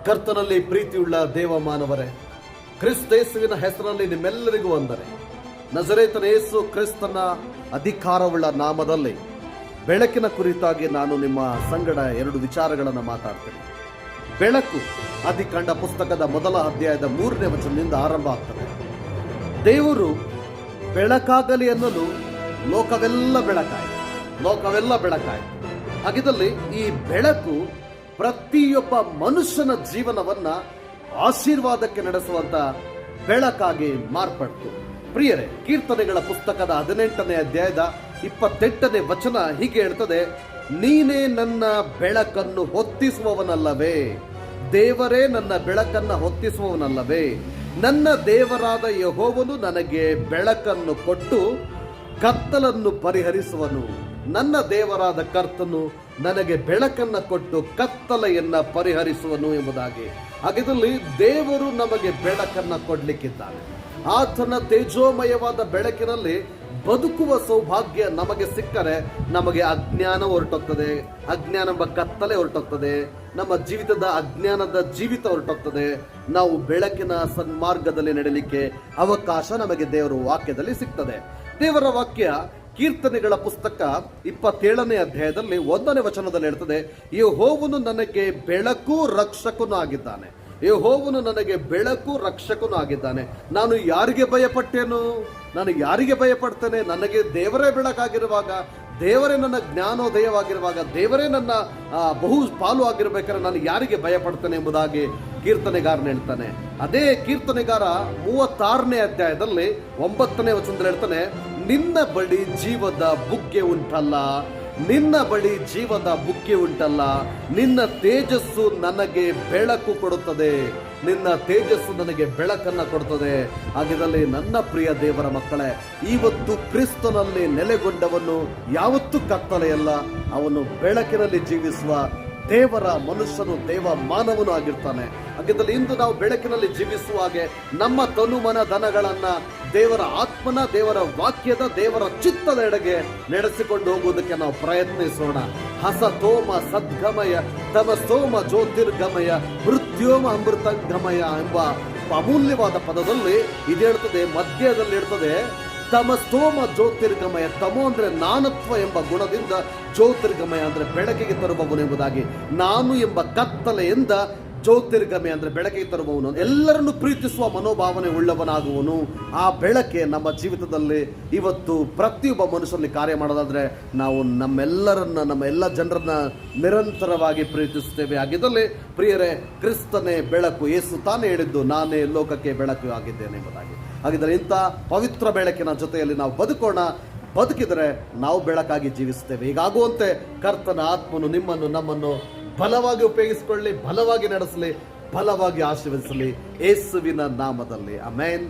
ಕರ್ತನಲ್ಲಿ ಪ್ರೀತಿಯುಳ್ಳ ದೇವ ಮಾನವರೇ, ಕ್ರಿಸ್ತೇಸುವಿನ ಹೆಸರಲ್ಲಿ ನಿಮ್ಮೆಲ್ಲರಿಗೂ ವಂದನೆ. ನಜರೇತನ ಯೇಸು ಕ್ರಿಸ್ತನ ಅಧಿಕಾರವುಳ್ಳ ನಾಮದಲ್ಲಿ ಬೆಳಕಿನ ಕುರಿತಾಗಿ ನಾನು ನಿಮ್ಮ ಸಂಗಡ 2 ವಿಚಾರಗಳನ್ನು ಮಾತಾಡ್ತೇನೆ. ಬೆಳಕು ಆದಿಕಾಂಡ ಪುಸ್ತಕದ ಮೊದಲ ಅಧ್ಯಾಯದ 3ನೇ ವಚನದಿಂದ ಆರಂಭ ಆಗ್ತದೆ. ದೇವರು ಬೆಳಕಾಗಲಿ ಅನ್ನಲು ಲೋಕವೆಲ್ಲ ಬೆಳಕಾಯಿತು. ಹಾಗಿದ್ದಲ್ಲಿ ಈ ಬೆಳಕು ಪ್ರತಿಯೊಬ್ಬ ಮನುಷ್ಯನ ಜೀವನವನ್ನ ಆಶೀರ್ವಾದಕ್ಕೆ ನಡೆಸುವಂತ ಬೆಳಕಾಗಿ ಮಾರ್ಪಡ್ತು. ಪ್ರಿಯರೇ, ಕೀರ್ತನೆಗಳ ಪುಸ್ತಕದ 18ನೇ ಅಧ್ಯಾಯದ 28ನೇ ವಚನ ಹೀಗೆ ಹೇಳ್ತದೆ, ನೀನೇ ನನ್ನ ಬೆಳಕನ್ನು ಹೊತ್ತಿಸುವವನಲ್ಲವೇ, ದೇವರೇ ನನ್ನ ಬೆಳಕನ್ನು ಹೊತ್ತಿಸುವವನಲ್ಲವೇ, ನನ್ನ ದೇವರಾದ ಯೆಹೋವನು ನನಗೆ ಬೆಳಕನ್ನು ಕೊಟ್ಟು ಕತ್ತಲನ್ನು ಪರಿಹರಿಸುವನು. ನನ್ನ ದೇವರಾದ ಕರ್ತನು ನನಗೆ ಬೆಳಕನ್ನ ಕೊಟ್ಟು ಕತ್ತಲೆಯನ್ನ ಪರಿಹರಿಸುವನು ಎಂಬುದಾಗಿ. ಹಾಗಿದ್ದಲ್ಲಿ ದೇವರು ನಮಗೆ ಬೆಳಕನ್ನ ಕೊಡ್ಲಿಕ್ಕಿದ್ದಾನೆ. ಆತನ ತೇಜೋಮಯವಾದ ಬೆಳಕಿನಲ್ಲಿ ಬದುಕುವ ಸೌಭಾಗ್ಯ ನಮಗೆ ಸಿಕ್ಕರೆ ನಮಗೆ ಅಜ್ಞಾನ ಹೊರಟೋಗ್ತದೆ, ಅಜ್ಞಾನ ಎಂಬ ಕತ್ತಲೆ ಹೊರಟೋಗ್ತದೆ, ನಮ್ಮ ಜೀವಿತದ ಅಜ್ಞಾನದ ಜೀವಿತ ಹೊರಟೋಗ್ತದೆ. ನಾವು ಬೆಳಕಿನ ಸನ್ಮಾರ್ಗದಲ್ಲಿ ನಡೆಯಲಿಕ್ಕೆ ಅವಕಾಶ ನಮಗೆ ದೇವರ ವಾಕ್ಯದಲ್ಲಿ ಸಿಗ್ತದೆ. ದೇವರ ವಾಕ್ಯ ಕೀರ್ತನೆಗಳ ಪುಸ್ತಕ 27ನೇ ಅಧ್ಯಾಯದಲ್ಲಿ 1ನೇ ವಚನದಲ್ಲಿ ಹೇಳ್ತದೆ, ಯೆಹೋವನು ನನಗೆ ಬೆಳಕು ರಕ್ಷಕನೂ ಆಗಿದ್ದಾನೆ. ಯೆಹೋವನು ನನಗೆ ಬೆಳಕು ರಕ್ಷಕನೂ ಆಗಿದ್ದಾನೆ. ನಾನು ಯಾರಿಗೆ ಭಯಪಟ್ಟೇನು? ನಾನು ಯಾರಿಗೆ ಭಯಪಡ್ತೇನೆ? ನನಗೆ ದೇವರೇ ಬೆಳಕಾಗಿರುವಾಗ, ದೇವರೇ ನನ್ನ ಜ್ಞಾನೋದಯವಾಗಿರುವಾಗ, ದೇವರೇ ನನ್ನ ಬಹು ಪಾಲು ಆಗಿರ್ಬೇಕಾದ್ರೆ ನಾನು ಯಾರಿಗೆ ಭಯಪಡ್ತೇನೆ ಎಂಬುದಾಗಿ ಕೀರ್ತನೆಗಾರನ ಹೇಳ್ತಾನೆ. ಅದೇ ಕೀರ್ತನೆಗಾರ 36ನೇ ಅಧ್ಯಾಯದಲ್ಲಿ 9ನೇ ವಚನದಲ್ಲಿ ಹೇಳ್ತಾನೆ, ನಿನ್ನ ಬಳಿ ಜೀವದ ಬುಗ್ಗೆ ಉಂಟಲ್ಲ, ನಿನ್ನ ಬಳಿ ಜೀವದ ಬುಗ್ಗೆ ಉಂಟಲ್ಲ, ನಿನ್ನ ತೇಜಸ್ಸು ನನಗೆ ಬೆಳಕು ಕೊಡುತ್ತದೆ, ನಿನ್ನ ತೇಜಸ್ಸು ನನಗೆ ಬೆಳಕನ್ನ ಕೊಡುತ್ತದೆ. ಹಾಗಿದ್ದಲ್ಲಿ ನನ್ನ ಪ್ರಿಯ ದೇವರ ಮಕ್ಕಳೇ, ಇವತ್ತು ಕ್ರಿಸ್ತನಲ್ಲಿ ನೆಲೆಗೊಂಡವನು ಯಾವತ್ತೂ ಕತ್ತಲೆಯಲ್ಲ, ಅವನು ಬೆಳಕಿನಲ್ಲಿ ಜೀವಿಸುವ ದೇವರ ಮನುಷ್ಯನು, ದೇವ ಮಾನವನು ಆಗಿರ್ತಾನೆ. ಹಾಗಿದ್ದಲ್ಲಿ ಇಂದು ನಾವು ಬೆಳಕಿನಲ್ಲಿ ಜೀವಿಸುವ ಹಾಗೆ ನಮ್ಮ ತನು ಮನ ಧನಗಳನ್ನ ದೇವರ ಆತ್ಮನ, ದೇವರ ವಾಕ್ಯದ, ದೇವರ ಚಿತ್ತದ ಎಡೆಗೆ ನಡೆಸಿಕೊಂಡು ಹೋಗುವುದಕ್ಕೆ ನಾವು ಪ್ರಯತ್ನಿಸೋಣ. ಹಸತೋಮ ಸದ್ಗಮಯ, ತಮಸೋಮ ಜ್ಯೋತಿರ್ಗಮಯ, ಮೃತ್ಯೋಮ ಅಮೃತಗಮಯ ಎಂಬ ಅಮೂಲ್ಯವಾದ ಪದದಲ್ಲಿ ಇದು ಹೇಳ್ತದೆ, ಮಧ್ಯದಲ್ಲಿ ಹೇಳ್ತದೆ ತಮಸ್ತೋಮ ಜ್ಯೋತಿರ್ಗಮಯ. ತಮೋ ಅಂದ್ರೆ ನಾನತ್ವ ಎಂಬ ಗುಣದಿಂದ, ಜ್ಯೋತಿರ್ಗಮಯ ಅಂದ್ರೆ ಬೆಳಕಿಗೆ ತರುವವನು ಎಂಬುದಾಗಿ. ನಾನು ಎಂಬ ಕತ್ತಲೆಯಿಂದ ಜ್ಯೋತಿರ್ಗಮಯ ಅಂದ್ರೆ ಬೆಳಕಿಗೆ ತರುವವನು, ಎಲ್ಲರನ್ನು ಪ್ರೀತಿಸುವ ಮನೋಭಾವನೆ ಉಳ್ಳವನಾಗುವನು. ಆ ಬೆಳಕೆ ನಮ್ಮ ಜೀವಿತದಲ್ಲಿ ಇವತ್ತು ಪ್ರತಿಯೊಬ್ಬ ಮನುಷ್ಯನಲ್ಲಿ ಕಾರ್ಯ ಮಾಡೋದಾದ್ರೆ ನಾವು ನಮ್ಮೆಲ್ಲರನ್ನ, ನಮ್ಮ ಎಲ್ಲ ಜನರನ್ನ ನಿರಂತರವಾಗಿ ಪ್ರೀತಿಸುತ್ತೇವೆ. ಹಾಗಿದ್ದಲ್ಲಿ ಪ್ರಿಯರೇ, ಕ್ರಿಸ್ತನೇ ಬೆಳಕು. ಯೇಸು ತಾನೇ ಹೇಳಿದ್ದು, ನಾನೇ ಲೋಕಕ್ಕೆ ಬೆಳಕು ಆಗಿದ್ದೇನೆ ಎಂಬುದಾಗಿ. ಹಾಗಿದ್ದರೆ ಇಂಥ ಪವಿತ್ರ ಬೆಳಕಿನ ಜೊತೆಯಲ್ಲಿ ನಾವು ಬದುಕೋಣ. ಬದುಕಿದರೆ ನಾವು ಬೆಳಕಾಗಿ ಜೀವಿಸ್ತೇವೆ. ಹೀಗಾಗುವಂತೆ ಕರ್ತನ ಆತ್ಮನು ನಿಮ್ಮನ್ನು, ನಮ್ಮನ್ನು ಬಲವಾಗಿ ಉಪಯೋಗಿಸಿಕೊಳ್ಳಿ, ಬಲವಾಗಿ ನಡೆಸಲಿ, ಬಲವಾಗಿ ಆಶೀರ್ವದಿಸಲಿ, ಯೇಸುವಿನ ನಾಮದಲ್ಲಿ ಆಮೆನ್.